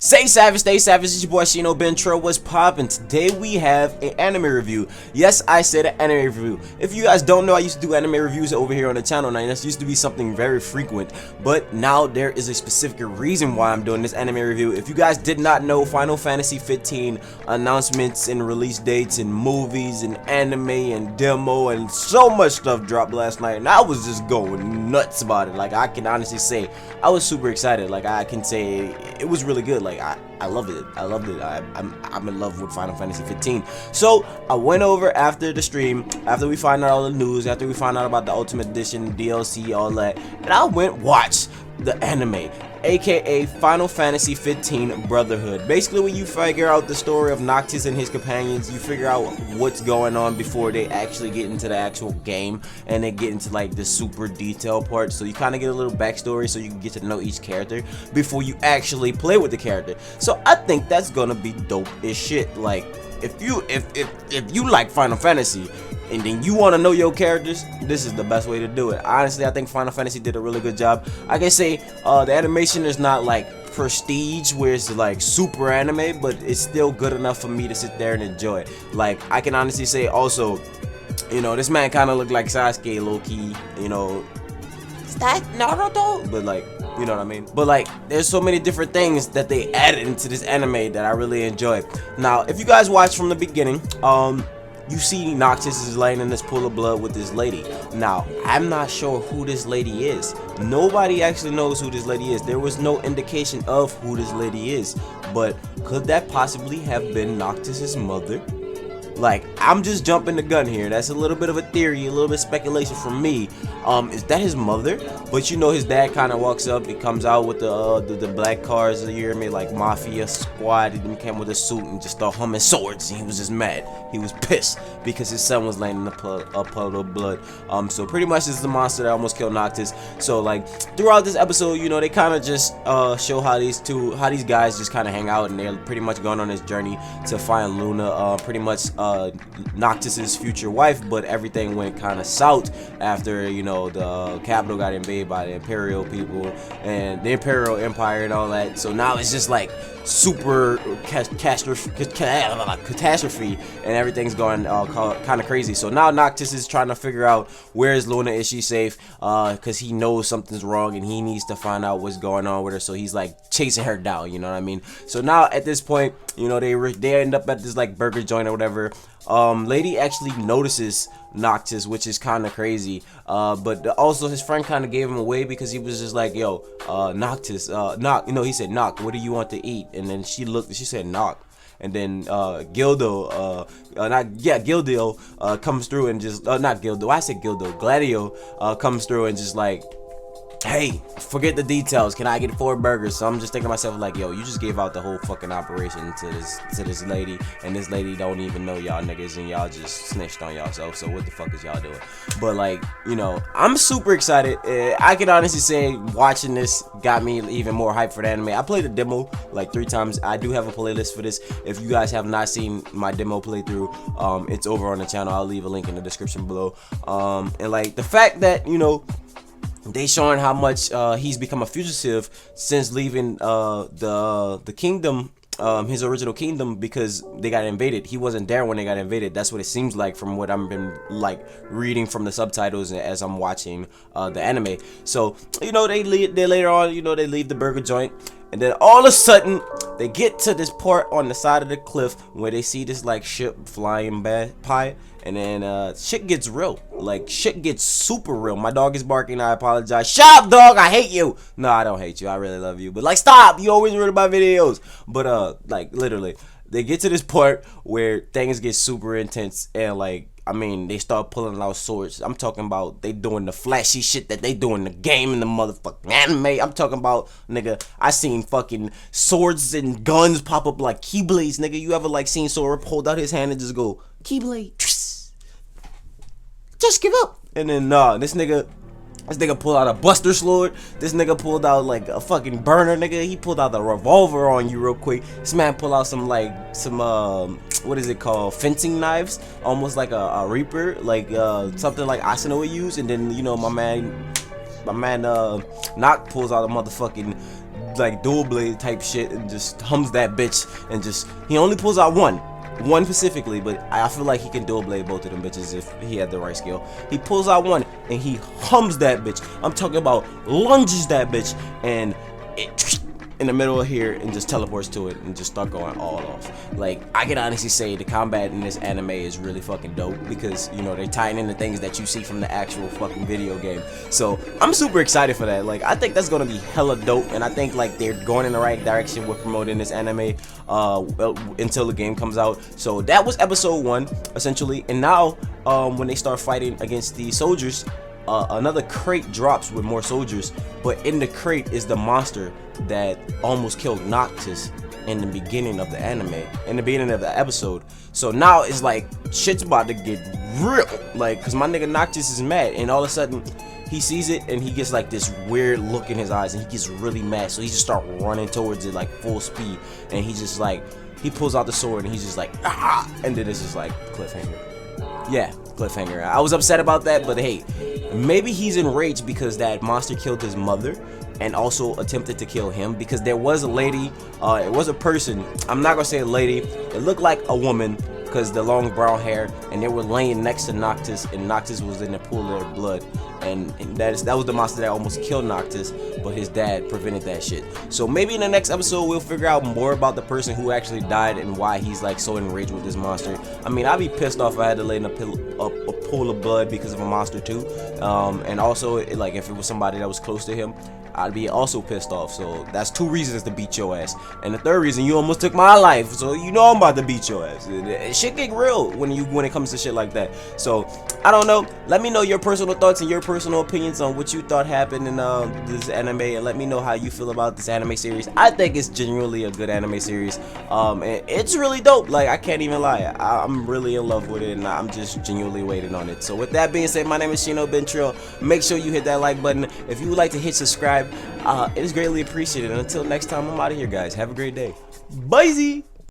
Say savage, stay savage. It's your boy Shino Bentro. What's poppin'? Today we have an anime review. Yes, I said an anime review. If you guys don't know, I used to do anime reviews over here on the channel. Now, this used to be something very frequent, but now there is a specific reason why I'm doing this anime review. If you guys did not know, Final Fantasy XV announcements and release dates and movies and anime and demo and so much stuff dropped last night, and I was just going nuts about it. Like, I can honestly say I was super excited. Like, I can say it was really good. Like, I loved it. I loved it. I'm in love with Final Fantasy 15. So I went over after the stream, after we find out all the news, after we found out about the Ultimate Edition, DLC, all that, and I went watch the anime, aka Final Fantasy 15 Brotherhood. Basically, when you figure out the story of Noctis and his companions, you figure out what's going on before they actually get into the actual game and they get into like the super detailed part. So you kind of get a little backstory so you can get to know each character before you actually play with the character. So I think that's gonna be dope as shit. Like, if you like Final Fantasy and then you want to know your characters, this is the best way to do it. Honestly, I think Final Fantasy did a really good job. I can say the animation is not like prestige where it's like super anime, but it's still good enough for me to sit there and enjoy it. Like, I can honestly say also, you know, this man kind of looked like Sasuke low-key, you know, is that Naruto? But like, you know what I mean? But like, there's so many different things that they added into this anime that I really enjoy. Now, if you guys watch from the beginning, you see Noctis is laying in this pool of blood with this lady. Now, I'm not sure who this lady is. Nobody actually knows who this lady is. There was no indication of who this lady is. But could that possibly have been Noctis's mother? Like, I'm just jumping the gun here. That's a little bit of a theory, a little bit of speculation from me. Is that his mother? But you know, his dad kind of walks up. He comes out with the black cars, you hear me, like Mafia Squad. He came with a suit and just started humming swords. And he was just mad. He was pissed because his son was laying in a puddle of blood. So pretty much this is the monster that almost killed Noctis. So like, throughout this episode, you know, they kind of just show how these guys just kind of hang out, and they're pretty much going on this journey to find Luna. Pretty much Noctis's future wife, but everything went kind of south after, you know, the capital got invaded by the Imperial people and the Imperial Empire and all that. So now it's just like super catastrophe and everything's going kind of crazy. So now Noctis is trying to figure out where is Luna, is she safe, because he knows something's wrong and he needs to find out what's going on with her. So he's like chasing her down, you know what I mean? So now at this point, you know, they end up at this like burger joint or whatever. Lady actually notices Noctis, which is kind of crazy, but also his friend kind of gave him away because he was just like, yo, Noctis, knock, you know, he said, knock, what do you want to eat? And then she looked, she said, knock. And then Gildo comes through and just not Gildo, I said Gildo, Gladio comes through and just like, hey, forget the details, can I get 4 burgers? So I'm just thinking to myself like, yo, you just gave out the whole fucking operation to this lady, and this lady don't even know y'all niggas, and y'all just snitched on y'allself. So what the fuck is y'all doing? But like, you know, I'm super excited. I can honestly say watching this got me even more hyped for the anime. I played the demo like 3 times. I do have a playlist for this. If you guys have not seen my demo playthrough, it's over on the channel. I'll leave a link in the description below. And like the fact that, you know, they showing how much he's become a fugitive since leaving the kingdom, his original kingdom, because they got invaded. He wasn't there when they got invaded. That's what it seems like from what I've been like reading from the subtitles as I'm watching the anime. So, you know, they later on, you know, they leave the burger joint, and then all of a sudden they get to this part on the side of the cliff where they see this like ship flying by, and then shit gets real. Like, shit gets super real. My dog is barking. I apologize. Shut up, dog. I hate you. No, I don't hate you. I really love you. But like, stop. You always ruin my videos. But like, literally, they get to this part where things get super intense, and like, I mean, they start pulling out swords. I'm talking about they doing the flashy shit that they do in the game in the motherfucking anime. I'm talking about, nigga, I seen fucking swords and guns pop up like keyblades, nigga. You ever like seen Sora hold out his hand and just go, keyblade, just give up? And then this nigga pulled out a buster sword. This nigga pulled out like a fucking burner, nigga. He pulled out a revolver on you real quick. This man pulled out some what is it called, fencing knives, almost like a reaper, like something like Asuna would use. And then, you know, my man Noct pulls out a motherfucking like dual blade type shit and just hums that bitch, and just he only pulls out one specifically, but I feel like he can dual blade both of them bitches if he had the right skill. He pulls out one and he hums that bitch. I'm talking about lunges that bitch and it in the middle of here and just teleports to it and just start going all off. Like, I can honestly say the combat in this anime is really fucking dope because, you know, they're tying in the things that you see from the actual fucking video game. So I'm super excited for that. Like, I think that's gonna be hella dope, and I think like they're going in the right direction with promoting this anime until the game comes out. So that was episode 1 essentially, and now when they start fighting against the soldiers, another crate drops with more soldiers, but in the crate is the monster that almost killed Noctis in the beginning of the anime, in the beginning of the episode. So now it's like shit's about to get real, like, cause my nigga Noctis is mad, and all of a sudden he sees it and he gets like this weird look in his eyes and he gets really mad, so he just start running towards it like full speed, and he just like, he pulls out the sword and he's just like, ah, and then it's just like cliffhanger. Yeah, cliffhanger. I was upset about that, but hey, maybe he's enraged because that monster killed his mother and also attempted to kill him, because there was a lady, it was a person, I'm not gonna say a lady, it looked like a woman because the long brown hair, and they were laying next to Noctis, and Noctis was in a pool of blood, and that was the monster that almost killed Noctis, but his dad prevented that shit. So maybe in the next episode we'll figure out more about the person who actually died and why he's like so enraged with this monster. I mean, I'd be pissed off if I had to lay in a pool of blood because of a monster too, and also like if it was somebody that was close to him, I'd be also pissed off. So that's 2 reasons to beat your ass. And the 3rd reason, you almost took my life, so you know I'm about to beat your ass. Shit get real when it comes to shit like that. So I don't know, let me know your personal thoughts and your personal opinions on what you thought happened in this anime, and let me know how you feel about this anime series. I think it's genuinely a good anime series, and it's really dope. Like, I can't even lie, I'm really in love with it, and I'm just genuinely waiting on it. So with that being said, my name is Shino Bentrill. Make sure you hit that like button. If you would like to hit subscribe, it is greatly appreciated. And until next time, I'm out of here, guys. Have a great day. Bye.